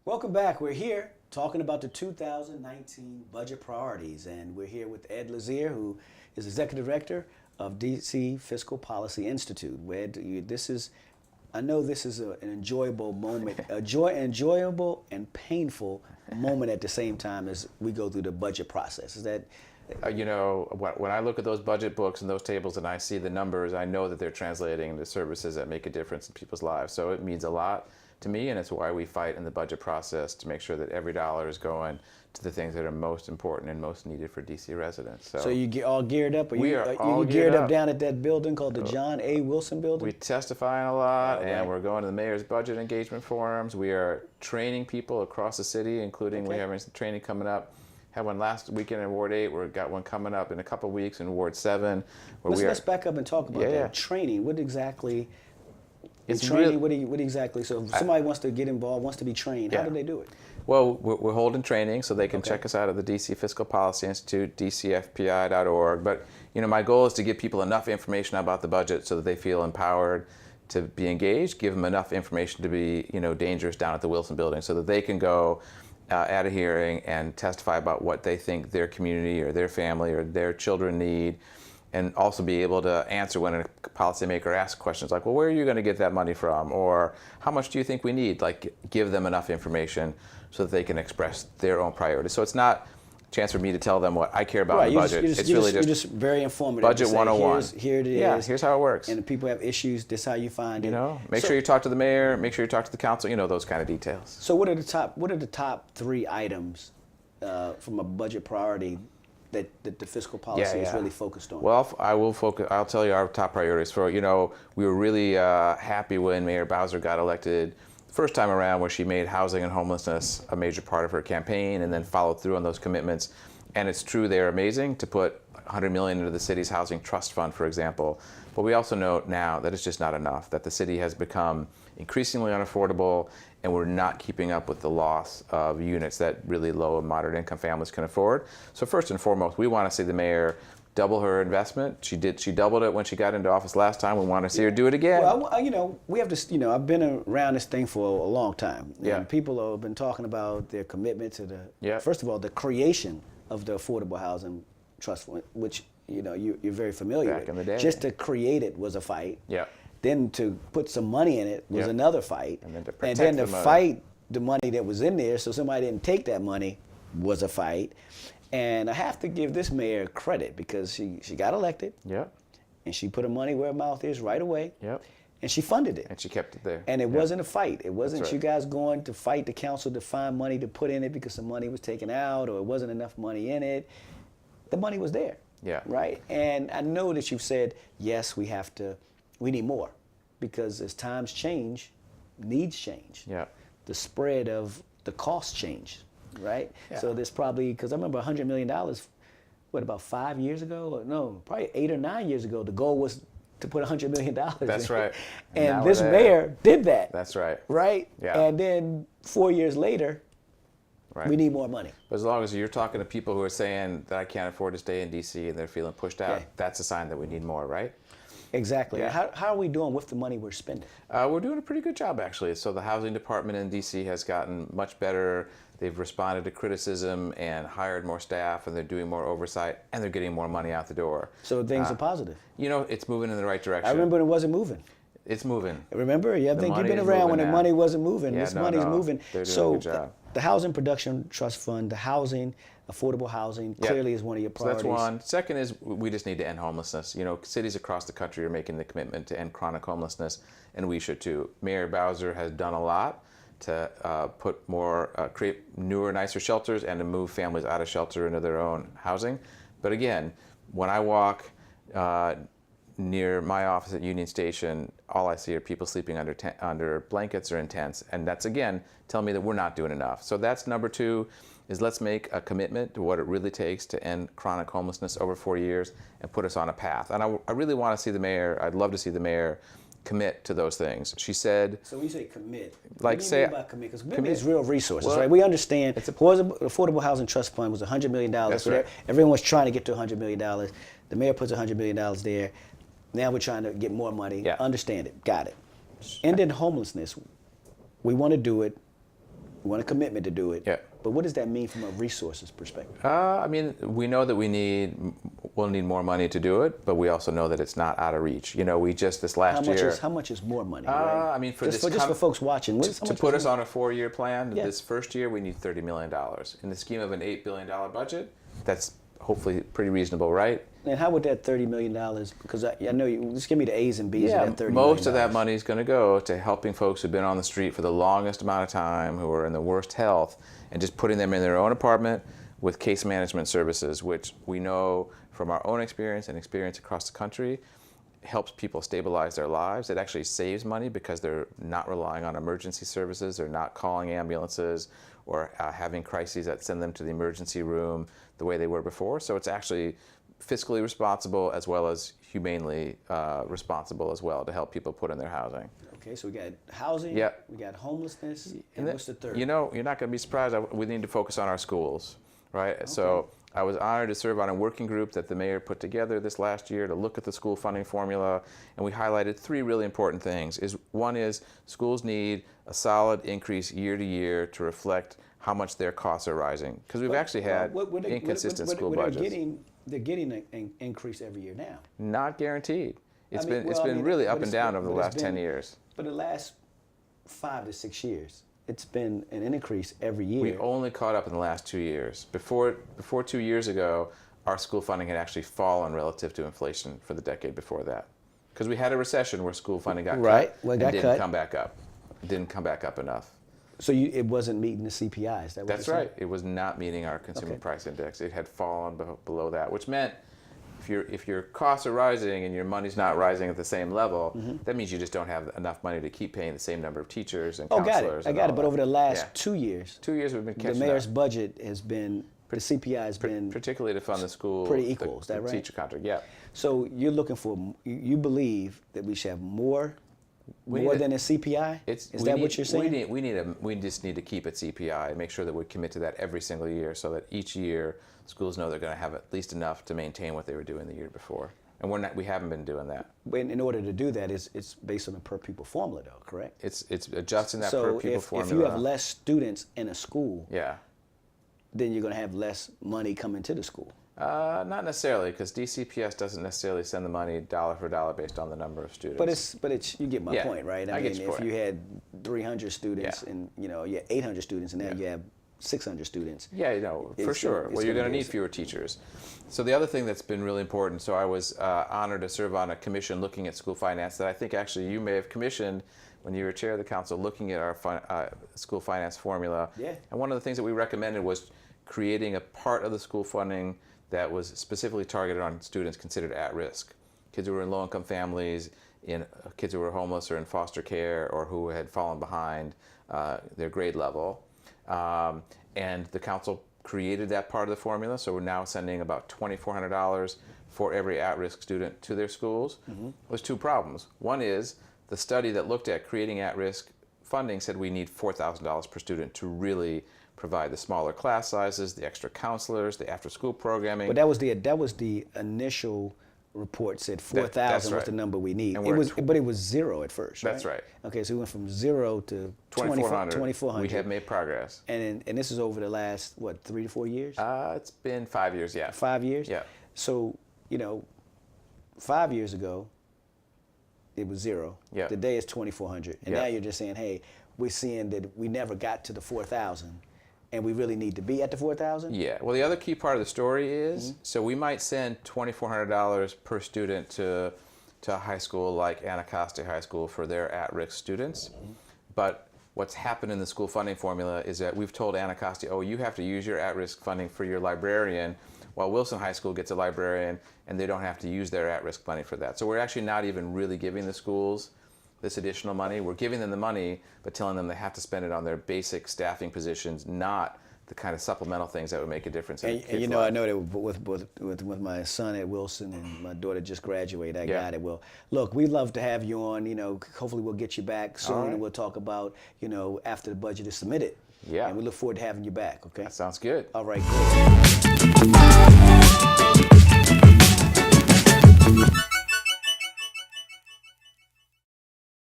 Welcome back. We're here talking about the 2019 budget priorities, and we're here with Ed Lazere, who is Executive Director of DC Fiscal Policy Institute. Ed, I know this is an enjoyable moment, enjoyable and painful moment at the same time as we go through the budget process. Is that? When I look at those budget books and those tables and I see the numbers, I know that they're translating into services that make a difference in people's lives. So it means a lot to me, and it's why we fight in the budget process to make sure that every dollar is going to the things that are most important and most needed for DC residents. So you get all geared up? We are all geared up down at that building called the John A. Wilson Building? We testifying a lot, and we're going to the mayor's budget engagement forums. We are training people across the city, including we're having some training coming up. Had one last weekend in Ward 8. We've got one coming up in a couple of weeks in Ward 7. Let's back up and talk about that. Training, what exactly... It's training, what exactly? So if somebody wants to get involved, wants to be trained, how do they do it? Well, we're holding training, so they can check us out at the DC Fiscal Policy Institute, DCFPI.org. But my goal is to give people enough information about the budget so that they feel empowered to be engaged. Give them enough information to be dangerous down at the Wilson Building, so that they can go at a hearing and testify about what they think their community or their family or their children need. And also be able to answer when a policymaker asks questions like, well, where are you going to get that money from? Or how much do you think we need? Like, give them enough information so that they can express their own priorities. So it's not a chance for me to tell them what I care about in the budget. You're just very informative. Budget 101. Here it is. Yeah, here's how it works. And if people have issues, this is how you find it. Make sure you talk to the mayor, make sure you talk to the council, those kind of details. So what are the top 3 items from a budget priority that the fiscal policy is really focused on? Well, I'll tell you our top priorities. We were really happy when Mayor Bowser got elected the first time around, where she made housing and homelessness a major part of her campaign and then followed through on those commitments. And it's true, they're amazing, to put $100 million into the city's housing trust fund, for example. But we also know now that it's just not enough, that the city has become increasingly unaffordable, and we're not keeping up with the loss of units that really low and moderate income families can afford. So first and foremost, we want to see the mayor double her investment. She doubled it when she got into office last time. We want to see her do it again. Well, we have to, I've been around this thing for a long time. Yeah. And people have been talking about their commitment to first of all, the creation of the Affordable Housing Trust Fund, which, you're very familiar with. Back in the day. Just to create it was a fight. Yeah. Then to put some money in it was another fight. And then to fight the money that was in there so somebody didn't take that money was a fight. And I have to give this mayor credit because she got elected. Yep. And she put her money where her mouth is right away. Yep. And she funded it. And she kept it there. And it wasn't a fight. It wasn't you guys going to fight the council to find money to put in it because some money was taken out or it wasn't enough money in it. The money was there. Yeah. Right? And I know that you've said, yes, we need more, because as times change, needs change. Yeah. The spread of the costs change, right? Yeah. So there's probably, because I remember $100 million, about 5 years ago? Or no, probably 8 or 9 years ago, the goal was to put $100 million That's in. right. And this mayor did that. That's right. Right? Yeah. And then 4 years later, we need more money. But as long as you're talking to people who are saying that I can't afford to stay in DC and they're feeling pushed out, that's a sign that we need more, right? Exactly. Yeah. How are we doing with the money we're spending? We're doing a pretty good job, actually. So the housing department in DC has gotten much better. They've responded to criticism and hired more staff, and they're doing more oversight, and they're getting more money out the door. So things are positive. It's moving in the right direction. I remember when it wasn't moving. It's moving. Remember? I think you've been around when the money wasn't moving. Yeah, this money's moving. They're doing a good job. The Housing Production Trust Fund, the housing, affordable housing, clearly is one of your priorities. So that's one. Second is we just need to end homelessness. Cities across the country are making the commitment to end chronic homelessness, and we should too. Mayor Bowser has done a lot to create newer, nicer shelters and to move families out of shelter into their own housing. But again, when I walk near my office at Union Station, all I see are people sleeping under blankets or in tents, and that's again telling me that we're not doing enough. So that's number 2, is let's make a commitment to what it really takes to end chronic homelessness over 4 years and put us on a path. And I really want to see the mayor, I'd love to see the mayor commit to those things. She said... So when you say commit, like what do you mean by commit? Because commitment is real resources, well, right? We understand Affordable Housing Trust Fund was $100 million. That's so right. Everyone was trying to get to $100 million. The mayor puts $100 million there. Now we're trying to get more money. Yeah. Understand it. Got it. Ending homelessness. We want to do it want a commitment to do it. Yeah. But what does that mean from a resources perspective? I mean, we know that we'll need more money to do it, but we also know that it's not out of reach. You know, we just this last year. How much is more money? Right? I mean, just for folks watching, to put us on a 4-year plan, Yeah. this first year we need $30 million. In the scheme of an $8 billion budget, that's hopefully pretty reasonable, right? And how would that $30 million, because I know you, just give me the A's and B's of that $30 million. Most of that money is going to go to helping folks who've been on the street for the longest amount of time, who are in the worst health, and just putting them in their own apartment with case management services, which we know from our own experience and experience across the country helps people stabilize their lives. It actually saves money because they're not relying on emergency services, they're not calling ambulances or having crises that send them to the emergency room the way they were before. So it's actually fiscally responsible as well as humanely responsible as well to help people put in their housing. Okay, so we got housing, Yeah. we got homelessness, and what's the third? You know, you're not going to be surprised. We need to focus on our schools, right? Okay. So I was honored to serve on a working group that the mayor put together this last year to look at the school funding formula, and we highlighted 3 really important things. One is schools need a solid increase year to year to reflect how much their costs are rising, because we've actually had inconsistent school budgets. They're getting an increase every year now. Not guaranteed. It's been really up and down over the last 10 years. For the last 5 to 6 years, it's been an increase every year. We only caught up in the last 2 years. Before 2 years ago, our school funding had actually fallen relative to inflation for the decade before that. Because we had a recession where school funding got cut and didn't come back up. It didn't come back up enough. So it wasn't meeting the CPI, is that what That's you're right. saying? It was not meeting our consumer price index. It had fallen below that, which meant if your costs are rising and your money's not rising at the same level, that means you just don't have enough money to keep paying the same number of teachers and counselors. I got it. But over the last 2 years, 2 years we've been catching up. The mayor's budget has been, the CPI has been particularly to fund the school, pretty equal. Is that right? Teacher contract, yeah. So you're looking for, you believe that we should have more than a CPI? Is that what you're saying? We just need to keep it CPI and make sure that we commit to that every single year, so that each year schools know they're going to have at least enough to maintain what they were doing the year before. And we haven't been doing that. In order to do that, it's based on a per pupil formula, though, correct? It's adjusting that per pupil formula. So if you have less students in a school, yeah, then you're going to have less money coming to the school. Not necessarily, because DCPS doesn't necessarily send the money dollar for dollar based on the number of students. But it's you get my point, right? I mean, if you had 300 students and you had 800 students, and now you have 600 students. Yeah, for sure. Well, you're going to need fewer teachers. So the other thing that's been really important, so I was honored to serve on a commission looking at school finance that I think actually you may have commissioned when you were chair of the council, looking at our school finance formula. Yeah. And one of the things that we recommended was creating a part of the school funding that was specifically targeted on students considered at risk. Kids who were in low-income families, kids who were homeless or in foster care, or who had fallen behind their grade level. And the council created that part of the formula, so we're now sending about $2,400 for every at-risk student to their schools. There's 2 problems. One is the study that looked at creating at-risk funding said we need $4,000 per student to really provide the smaller class sizes, the extra counselors, the after-school programming. But that was the initial report said 4,000 was the number we need. But it was 0 at first. That's right. Okay, so we went from 0 to 2,400. We have made progress. And this is over the last 3 to 4 years? It's been 5 years, yeah. 5 years? Yeah. So 5 years ago, it was 0. Yeah. Today it's 2,400, and now you're just saying, hey, we're seeing that we never got to the 4,000. And we really need to be at the 4,000? Yeah. Well, the other key part of the story is, so we might send $2,400 per student to a high school like Anacostia High School for their at-risk students. But what's happened in the school funding formula is that we've told Anacostia, you have to use your at-risk funding for your librarian, while Wilson High School gets a librarian, and they don't have to use their at-risk money for that. So we're actually not even really giving the schools this additional money. We're giving them the money, but telling them they have to spend it on their basic staffing positions, not the kind of supplemental things that would make a difference. And I know that with my son at Wilson and my daughter just graduated, I got it. Well, look, we'd love to have you on. Hopefully we'll get you back soon, and we'll talk about, after the budget is submitted. Yeah. And we look forward to having you back. Okay. That sounds good. All right. Good.